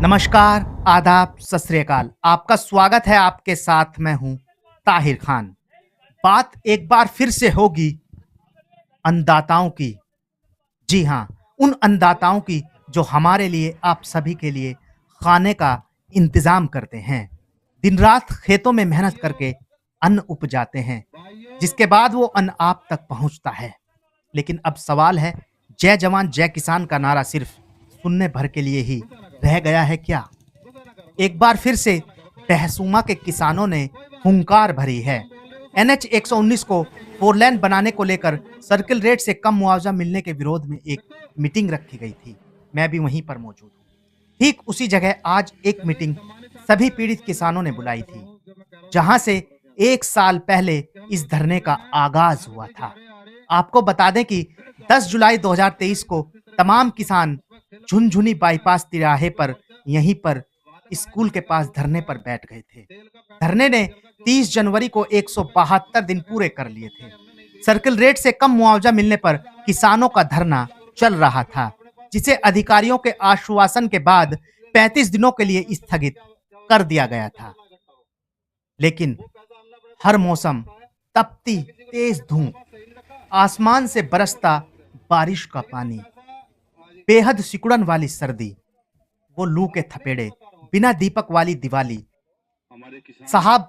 नमस्कार, आदाब, सत श्री अकाल। आपका स्वागत है। आपके साथ मैं हूं ताहिर खान। बात एक बार फिर से होगी अन्नदाताओं की। जी हां, उन अन्नदाताओं की जो हमारे लिए, आप सभी के लिए खाने का इंतजाम करते हैं। दिन रात खेतों में मेहनत करके अन्न उपजाते हैं, जिसके बाद वो अन्न आप तक पहुंचता है। लेकिन अब सवाल है, जय जवान जय किसान का नारा सिर्फ सुनने भर के लिए ही रह गया है क्या? एक बार फिर से तहसीमा के किसानों ने हुंकार भरी है। एनएच 119 को 4 लेन बनाने को लेकर सर्किल रेट से कम मुआवजा मिलने के विरोध में एक मीटिंग रखी गई थी। मैं भी वहीं पर मौजूद हूँ। ठीक उसी जगह आज एक मीटिंग सभी पीड़ित किसानों ने बुलाई थी, जहां से 1 साल पहले इस धरने का आगाज हुआ था। आपको बता दें कि 10 जुलाई 2023 को तमाम किसान झुनझुनी बाईपास तिराहे पर यहीं पर स्कूल के पास धरने पर बैठ गए थे। धरने ने 30 जनवरी को 172 दिन पूरे कर लिए थे। सर्किल रेट से कम मुआवजा मिलने पर किसानों का धरना चल रहा था, जिसे अधिकारियों के आश्वासन के बाद 35 दिनों के लिए स्थगित कर दिया गया था। लेकिन हर मौसम, तपती तेज धूप, आसमान से बरसता बारिश का पानी, बेहद सिकुड़न वाली सर्दी, वो लू के थपेड़े, बिना दीपक वाली दिवाली। साहब,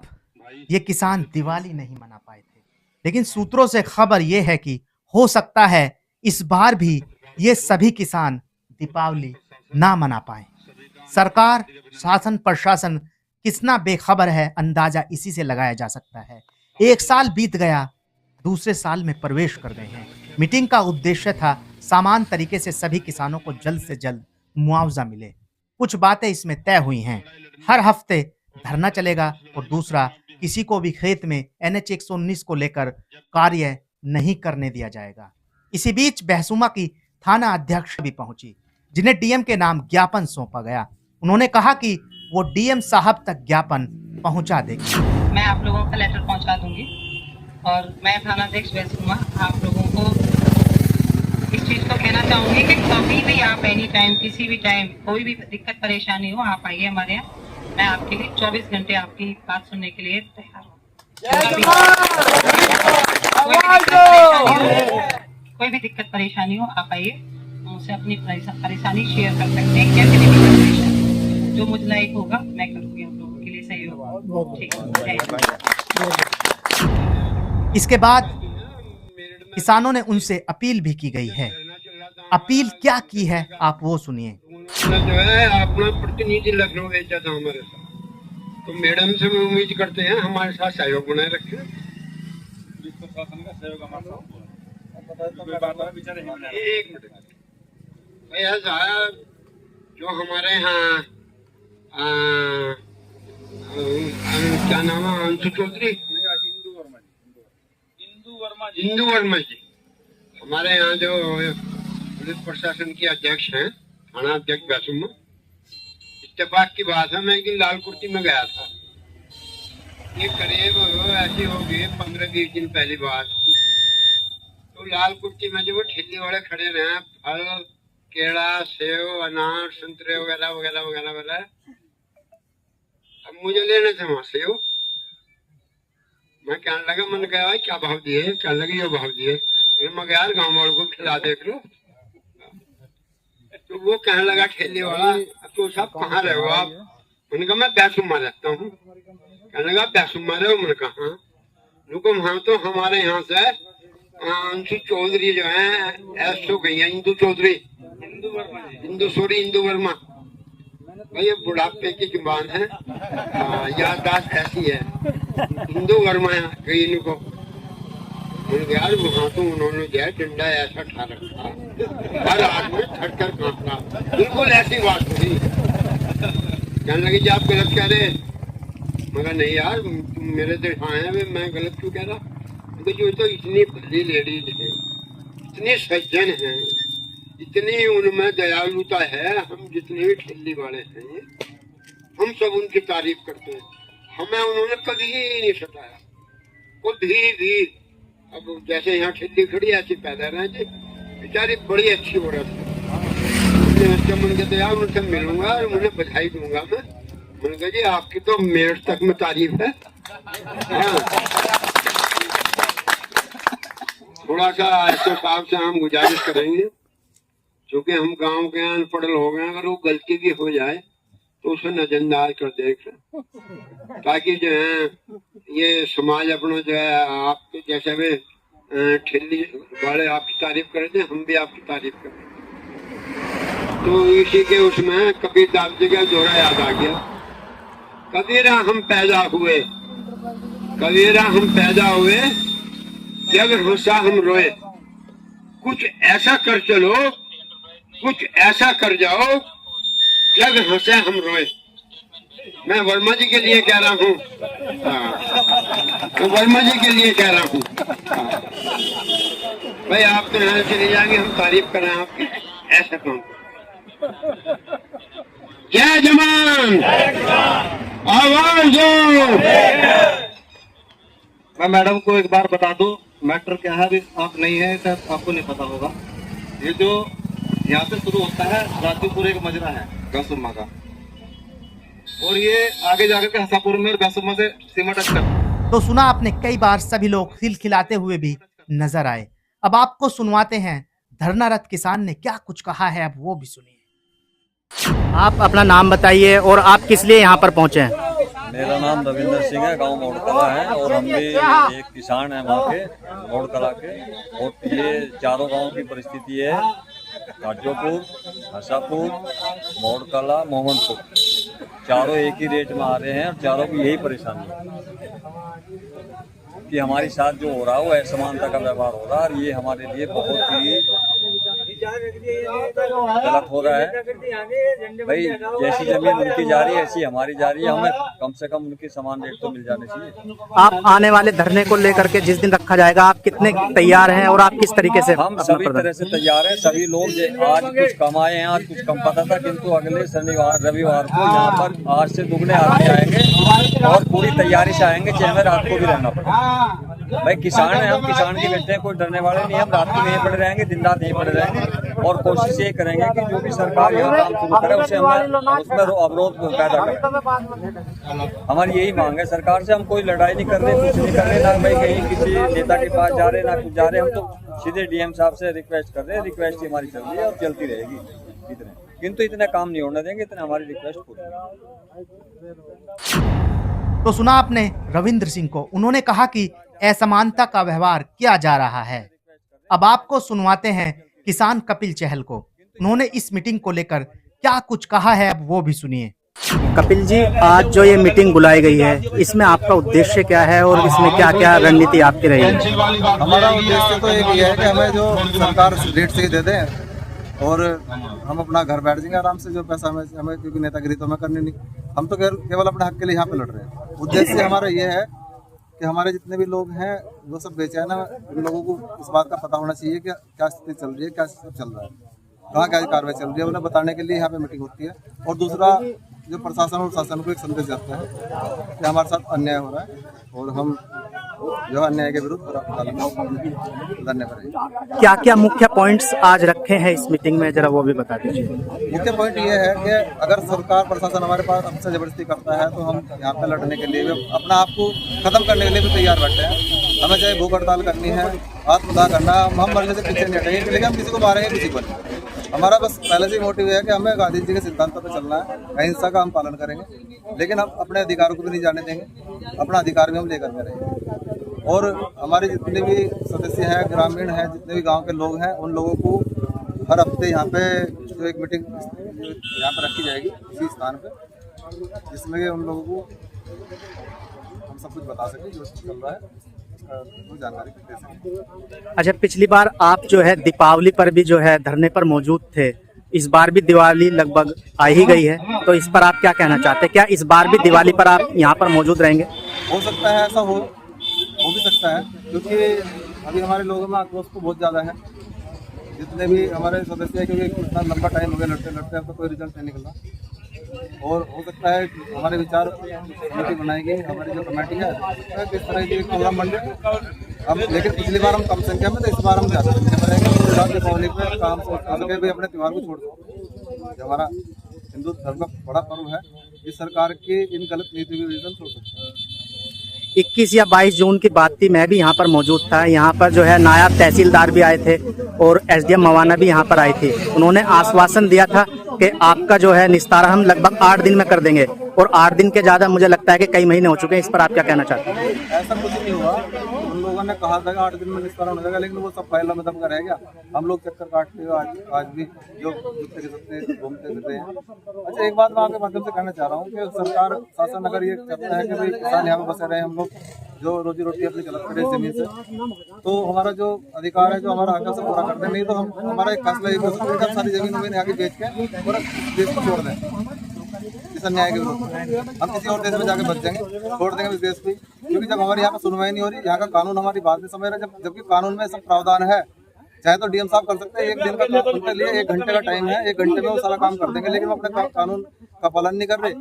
ये किसान दिवाली नहीं मना पाए थे, लेकिन सूत्रों से खबर ये है कि हो सकता है इस बार भी ये सभी किसान दीपावली ना मना पाए। सरकार, शासन, प्रशासन कितना बेखबर है, अंदाजा इसी से लगाया जा सकता है। 1 साल बीत गया, दूसरे साल में प्रवेश कर गए हैं। मीटिंग का उद्देश्य था समान तरीके से सभी किसानों को जल्द से जल्द मुआवजा मिले। कुछ बातें इसमें तय हुई हैं। हर हफ्ते धरना चलेगा और दूसरा, किसी को भी खेत में एनएच 119 को लेकर कार्य नहीं करने दिया जाएगा। इसी बीच बहसुमा की थाना अध्यक्ष भी पहुंची, जिन्हें डीएम के नाम ज्ञापन सौंपा गया। उन्होंने कहा कि वो डीएम साहब तक ज्ञापन पहुंचा देगी। मैं आप लोगों का लेटर पहुंचा दूंगी और मैं थाना अध्यक्ष बहसुमा आप लोगों को इस चीज को कहना चाहूंगी कि कभी भी आप एनी टाइम, किसी भी टाइम, कोई भी दिक्कत परेशानी हो, आप आइए हमारे यहाँ। मैं आपके लिए 24 घंटे आपकी बात सुनने के लिए तैयार हूँ। कोई भी दिक्कत परेशानी हो, आप आइए, मुझसे अपनी परेशानी शेयर कर सकते हैं। कैसे भी परेशानी, जो मुझ लायक होगा मैं करूँगी आप लोगों के लिए सहयोग। ठीक। इसके बाद किसानों ने उनसे अपील भी की गई है। अपील क्या की है, आप वो सुनिए। जो है अपना प्रतिनिधि लखनऊ भेजा था हमारे साथ, तो मैडम से भी उम्मीद करते हैं हमारे साथ सहयोग बनाए रखे। एक मिनट भैया साहब, जो हमारे यहाँ क्या नाम है, अंशु चौधरी, इंदू वर्मा जी, हमारे यहाँ जो पुलिस प्रशासन की अध्यक्ष हैं, थाना अध्यक्ष बहसुमा, इत्तेफाक की बात है, मैं एक दिन लाल कुर्सी में गया था। ये करीब ऐसी होगी 15-20 दिन पहली बात। तो लाल कुर्सी में जो वो ठेले वाले खड़े रहे, फल, केला, सेव, अनार, संतरे वगैरह वगैरह वगैरह वगैरह। अब मुझे लेने थे वहां सेव। मैं कहने लगा, मैंने कहा भाई क्या भाव दिए? कहने लगे ये भाव दिए। मैं यार गाँव वालों को खिला देख लो। तो वो कहने लगा ठेले वाला, तो साहब कहाँ रहे हो आप? मैंने कहा मैं बहसुमा रहता हूँ। कहने लगा बहसुमा रहे हो? मैंने कहा हाँ। रुको, वहाँ तो हमारे यहाँ से अंशु चौधरी जो है ऐसो गई है, इंदू चौधरी, इंदू वर्मा। ये बुढ़ापे की जुबान है, याददाश्त ऐसी है। इंदू वर्मा गई इनको। यार वहाँ तो उन्होंने जो है डंडा ऐसा ठा रखा, हर आदमी थर थर कांपता। बिल्कुल ऐसी बात हुई। कहने लगी जी आप गलत कह रहे? मगर नहीं यार, तुम मेरे देखा है, मैं गलत क्यों कह रहा? जो तो इतनी भली लेडीज है, इतने सज्जन हैं, इतनी उनमें दयालुता है। हम जितने भी ठेली वाले हैं, हम सब उनकी तारीफ करते हैं। हमें उन्होंने कभी नहीं सताया, कभी भी। अब जैसे यहाँ ठेली खड़ी ऐसी पैदा रहे थे, बेचारी बड़ी अच्छी औरत है। नमस्ते मन कहते यार उनसे मिलूंगा और उन्हें बधाई दूंगा मैं। मैंने कहा जी आपकी तो मेरठ तक में तारीफ है। हाँ। थोड़ा सा ऐसे साहब से हम गुजारिश करेंगे, क्योंकि हम गांव के अनपढ़ लोग हैं, अगर वो गलती भी हो जाए तो उसे नजरअंदाज कर देख, ताकि जो है ये समाज अपना जो है आपके जैसे भी ठेली वाले आपकी तारीफ कर थे, हम भी आपकी तारीफ करें। तो इसी के उसमें कबीर दास जी का जोड़ा याद आ गया, कबीरा हम पैदा हुए, कबीरा हम पैदा हुए, जग हंसा हम रोए, कुछ ऐसा कर चलो, कुछ ऐसा कर जाओ, जग हंसे हम रोए। मैं वर्मा जी के लिए कह रहा हूँ, तो वर्मा जी के लिए कह रहा हूँ। भाई आप तो यहाँ चले जाएंगे, हम तारीफ करें आपकी, ऐसा काम। जय जवान, आवाज दो। मैं मैडम को एक बार बता दूं, मैटर क्या है अभी आप नहीं है, शायद आपको नहीं पता होगा। ये जो यहाँ से शुरू होता है राजपुर एक मजरा है बैसुम्मा का, और ये आगे जाकर के हसापुर में बैसुम्मा से सीमा टच करता। तो सुना आपने, कई बार सभी लोग खिलखिलाते हुए भी नजर आए। अब आपको सुनवाते हैं धरनारत किसान ने क्या कुछ कहा है, अब वो भी सुनिए। आप अपना नाम बताइए और आप किस लिए यहाँ पर पहुँचे हैं? मेरा नाम रविंदर सिंह है, गांव मोड़कला है, और हम भी एक किसान हैं वहाँ के मोड़कला के। और ये चारों गांव की परिस्थिति है, काजोपुर, हसापुर, मोड़कला, मोहनपुर, चारों एक ही रेट में आ रहे हैं और चारों की यही परेशानी है कि हमारे साथ जो हो रहा है वो असमानता का व्यवहार हो रहा है, और ये हमारे लिए बहुत ही गलत हो रहा है। भाई जैसी जमीन उनकी जा रही है ऐसी हमारी जा रही है, हमें कम से कम उनकी समान रेट तो मिल जाने चाहिए। आप आने वाले धरने को लेकर के जिस दिन रखा जाएगा, आप कितने तैयार हैं और आप किस तरीके से? हम सभी तरह से तैयार हैं। सभी लोग आज कुछ कम आए हैं, आज कुछ कम पता था, किंतु अगले शनिवार रविवार को यहाँ पर आज से दुगने आदमी आएंगे और पूरी तैयारी से आएंगे, चाहे हमें रात को भी रहना पड़े। भाई किसान है, हम किसान के बेटे हैं, कोई डरने वाले नहीं। हम रात को यहीं पड़े रहेंगे, दिन रात यहीं पड़े रहेंगे, और कोशिश ये करेंगे कि जो भी सरकार यह काम शुरू करे उसे हमें उसमें अवरोध पैदा करें। हमारी यही मांग है सरकार से। हम कोई लड़ाई नहीं कर रहे, कुछ नहीं कर रहे, ना भाई कहीं किसी नेता के पास जा रहे, ना कुछ जा रहे। हम तो सीधे डीएम साहब से रिक्वेस्ट कर रहे हैं, रिक्वेस्ट हमारी चल रही है और चलती रहेगी इतने, किंतु इतने काम नहीं होने देंगे, इतने हमारी रिक्वेस्ट पूरी। तो सुना आपने रविंद्र सिंह को, उन्होंने कहा कि असमानता का व्यवहार किया जा रहा है। अब आपको सुनवाते हैं किसान कपिल चहल को, उन्होंने इस मीटिंग को लेकर क्या कुछ कहा है, अब वो भी सुनिए। कपिल जी, आज जो ये मीटिंग बुलाई गई है, इसमें आपका उद्देश्य क्या है और इसमें क्या क्या रणनीति आपकी रहेगी? हमारा उद्देश्य तो एक ये है कि हमें जो सरकार रेट से दे दें और हम अपना घर बैठ जाएंगे आराम से। जो पैसा हमें क्योंकि नेतागिरी तो हमें करनी नहीं, हम तो केवल अपने हक के लिए यहाँ पे लड़ रहे हैं। उद्देश्य हमारा ये है कि हमारे जितने भी लोग हैं वो सब बेचैन है, उन लोगों को इस बात का पता होना चाहिए कि क्या स्थिति चल रही है, क्या सब चल रहा है, कहाँ क्या कार्रवाई चल रही है, उन्हें बताने के लिए यहाँ पे मीटिंग होती है। और दूसरा जो प्रशासन और शासन को एक संदेश जाता है कि हमारे साथ अन्याय हो रहा है और हम जो अन्याय के विरुद्ध लड़ने पड़ेंगे। क्या क्या मुख्य पॉइंट्स आज रखे हैं इस मीटिंग में, जरा वो भी बता दीजिए। मुख्य पॉइंट ये है कि अगर सरकार प्रशासन हमारे पास हमसे जबरदस्ती करता है तो हम यहाँ पे लड़ने के लिए अपना आप को खत्म करने के लिए भी तैयार बैठे हैं। हमें चाहे भूख हड़ताल करनी है, आत्मदाह करना, हम मरने से पीछे नहीं हटेंगे, लेकिन हम किसी को मारेंगे किसी को नहीं। हमारा बस पहले से ही मोटिव है कि हमें गांधी जी के सिद्धांतों पर चलना है, अहिंसा का हम पालन करेंगे, लेकिन हम अपने अधिकारों को भी नहीं जाने देंगे, अपना अधिकार भी हम लेकर करेंगे। और हमारे जितने भी सदस्य हैं, ग्रामीण हैं, जितने भी गांव के लोग हैं, उन लोगों को हर हफ्ते यहाँ पे जो एक मीटिंग यहाँ पर रखी जाएगी इसी स्थान पे, जिसमें उन लोगों को हम सब कुछ बता सकें जो चल रहा है, वो जानकारी दे सकें। अच्छा, पिछली बार आप जो है दीपावली पर भी जो है धरने पर मौजूद थे, इस बार भी दिवाली लगभग आ ही गई है, तो इस पर आप क्या कहना चाहते हैं? क्या इस बार भी दिवाली पर आप यहाँ पर मौजूद रहेंगे? हो सकता है, ऐसा हो भी सकता है, क्योंकि अभी हमारे लोगों में आक्रोश तो बहुत ज़्यादा है। जितने भी हमारे सदस्य हैं, क्योंकि इतना लंबा टाइम हो गया लड़ते लड़ते, अब तो कोई रिजल्ट नहीं निकला, और हो सकता है हमारे विचार समिति बनाएगी, हमारी जो कमेटी है किस तरह की प्रोग्राम बन जाए। हम लेकिन पिछली बार हम कम संख्या में, तो इस बार हम ज़्यादा संख्या में रहेंगे, दीपावली पर काम से भी अपने त्यौहार को छोड़ सकते। जो हमारा हिंदू धर्म का बड़ा पर्व है, इस सरकार की इन गलत नीतियों की वजह से हो सकता है। 21 या 22 जून की बात थी, मैं भी यहाँ पर मौजूद था। यहाँ पर जो है नायब तहसीलदार भी आए थे और एसडीएम मवाना भी यहाँ पर आई थी। उन्होंने आश्वासन दिया था कि आपका जो है निस्तारा हम लगभग 8 दिन में कर देंगे, और 8 दिन के ज़्यादा मुझे लगता है कि कई महीने हो चुके हैं। इस पर आप क्या कहना चाहते हैं? ऐसा कुछ नहीं हुआ। उन लोगों ने कहा था कि 8 दिन में निस्तारण हो जाएगा, लेकिन वो सब फाइलों में दम का रह गया। हम लोग चक्कर काटते हुए आज भी जो जुटते जुटते घूमते फिरते हैं। अच्छा, एक बात मैं आपके माध्यम से कहना चाह रहा हूँ कि सरकार शासन अगर ये चाहता है कि भाई किसान यहाँ पे बसे रहे, हम लोग जो रोजी रोटी अपनी गलत करें जमीन से, तो हमारा जो अधिकार है, जो हमारा हक है, उसे पूरा कर दें। नहीं तो हम हमारा एक फैसला ये हो सकता है कि हम सारी जमीन में यहाँ की बेच के पूरा देश को छोड़ दें इस अन्याय के विरोध में। हम किसी और देश में जाके बच जाएंगे, छोड़ देंगे इस देश को, क्योंकि जब हमारे यहाँ पर सुनवाई नहीं हो रही, यहाँ का कानून हमारी बात नहीं समझ रहा। जबकि कानून में सब प्रावधान है, चाहे तो डीएम साहब कर सकते हैं, 1 दिन का उनके लिए 1 घंटे का टाइम है, 1 घंटे में वो सारा काम कर देंगे, लेकिन वो अपने कानून का पालन नहीं कर रहे।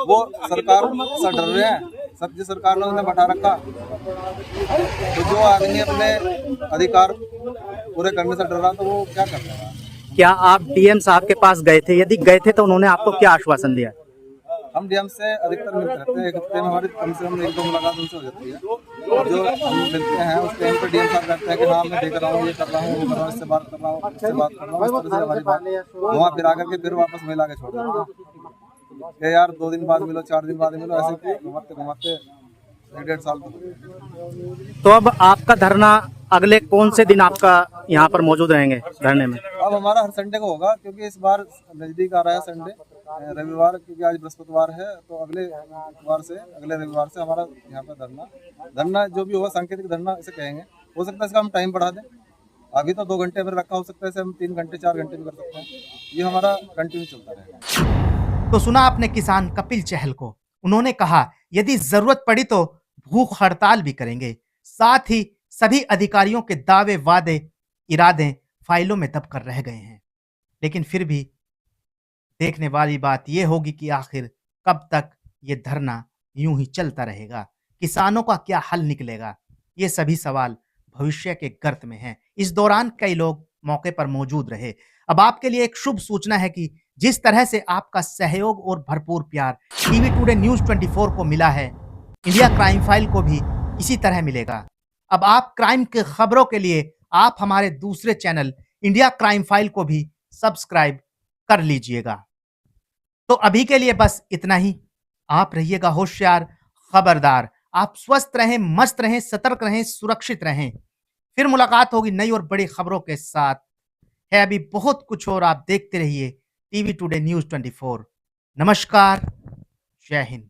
वो सरकार से डर रहे हैं, सब्जी सरकार ने उन्हें बैठा रखा। तो जो आदमी अपने अधिकार पूरे करने से डर रहा, तो वो क्या कर रहा है? क्या आप डीएम साहब के पास गए थे? यदि गए थे तो उन्होंने आपको क्या आश्वासन दिया? हम डीएम से अधिकतर मिलते रहते हैं। 1 हफ्ते में हमारी कम से कम 1-2 मुलाकात उनसे हो जाती है। जो हम मिलते हैं उस टाइम पर डीएम साहब कहते हैं कि हाँ मैं देख रहा हूँ, ये कर रहा हूँ, वो कर रहा हूँ, इससे बात कर रहा हूँ, इससे बात कर रहा हूँ। इस तरह से हमारी बात वहाँ फिर आकर के फिर वापस मिला के छोड़ देते हैं। यार 2 दिन बाद मिलो, 4 दिन बाद मिलो, ऐसे घुमाते घुमाते 1.5 साल तक। तो अब आपका धरना अगले कौन से दिन आपका यहाँ पर मौजूद रहेंगे धरने में? अब हमारा हर संडे को होगा, क्योंकि इस बार नजदीक आ रहा है संडे, रविवार, क्योंकि आज बृहस्पतिवार है। तो अगले रविवार से हमारा यहाँ पर धरना जो भी होगा, सांकेतिक धरना इसे कहेंगे। हो सकता है इसका हम टाइम बढ़ा दें। अभी तो 2 घंटे में रखा, हो सकता है इसे हम 3 घंटे 4 घंटे भी कर सकते हैं। ये हमारा कंटिन्यू चलता रहेगा। तो सुना आपने किसान कपिल चहल को। उन्होंने कहा यदि जरूरत पड़ी तो भूख हड़ताल भी करेंगे। साथ ही सभी अधिकारियों के दावे, वादे, इरादे फाइलों में दब कर रह गए हैं। लेकिन फिर भी देखने वाली बात यह होगी कि आखिर कब तक ये धरना यूं ही चलता रहेगा, किसानों का क्या हल निकलेगा, ये सभी सवाल भविष्य के गर्त में हैं। इस दौरान कई लोग मौके पर मौजूद रहे। अब आपके लिए एक शुभ सूचना है कि जिस तरह से आपका सहयोग और भरपूर प्यार टीवी टुडे न्यूज 24 को मिला है, इंडिया क्राइम फाइल को भी इसी तरह मिलेगा। अब आप क्राइम के खबरों के लिए आप हमारे दूसरे चैनल इंडिया क्राइम फाइल को भी सब्सक्राइब कर लीजिएगा। तो अभी के लिए बस इतना ही। आप रहिएगा होशियार, खबरदार। आप स्वस्थ रहें, मस्त रहें, सतर्क रहें, सुरक्षित रहें। फिर मुलाकात होगी नई और बड़ी खबरों के साथ। है अभी बहुत कुछ और, आप देखते रहिए टीवी टुडे न्यूज 24। नमस्कार, जय हिंद।